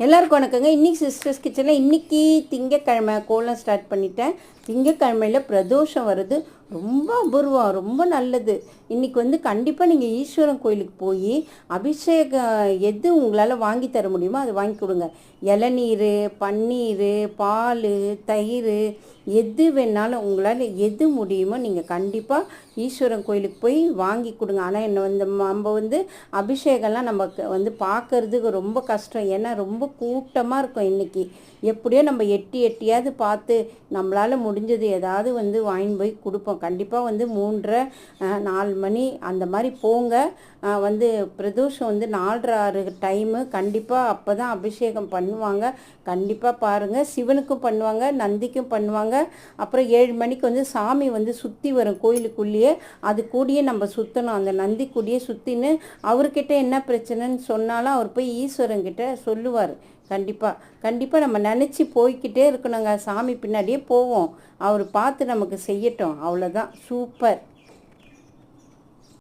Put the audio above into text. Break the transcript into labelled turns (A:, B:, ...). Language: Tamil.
A: எல்லாருக்கும் வணக்கங்க. இன்றைக்கி சிஸ்டர்ஸ் கிச்சனில் இன்றைக்கி திங்கக்கிழமை கோலம் ஸ்டார்ட் பண்ணிட்டேன். திங்கக்கிழமையில் பிரதோஷம் வருது, ரொம்ப அபூர்வம், ரொம்ப நல்லது. இன்றைக்கி கண்டிப்பாக நீங்கள் ஈஸ்வரன் கோயிலுக்கு போய் அபிஷேகம் எது உங்களால் வாங்கி தர முடியுமோ அது வாங்கி கொடுங்க. இளநீர், பன்னீர், பால், தயிர், எது வேணாலும் உங்களால் எது முடியுமோ நீங்கள் கண்டிப்பாக ஈஸ்வரன் கோயிலுக்கு போய் வாங்கி கொடுங்க. ஆனால் நம்ம அபிஷேகம்லாம் நம்ம பார்க்கறதுக்கு ரொம்ப கஷ்டம். ஏன்னா ரொம்ப கூட்டமாக இருக்கும். இன்றைக்கி எப்படியோ நம்ம எட்டியாவது பார்த்து நம்மளால் முடிஞ்சது ஏதாவது வாங்கின்னு போய் கொடுப்போம். கண்டிப்பாக 3:30 4 மணி அந்த மாதிரி போங்க. பிரதோஷம் 4:30 டைமு. கண்டிப்பாக அப்போ தான் அபிஷேகம் பண்ணுவாங்க. கண்டிப்பாக பாருங்கள். சிவனுக்கும் பண்ணுவாங்க, நந்திக்கும் பண்ணுவாங்க. அப்புறம் 7 மணிக்கு சாமி சுற்றி வரும் கோயிலுக்குள்ளேயே. அது கூடியே நம்ம சுற்றணும். அந்த நந்தி கூடியே சுற்றின்னு அவர்கிட்ட என்ன பிரச்சனைன்னு சொன்னாலும் அவர் போய் ஈஸ்வரன்கிட்ட சொல்லுவார். கண்டிப்பாக நம்ம நினச்சி போய்கிட்டே இருக்கணுங்க. சாமி பின்னாடியே போவோம், அவர் பார்த்து நமக்கு செய்யட்டும். அவ்வளோதான். சூப்பர்.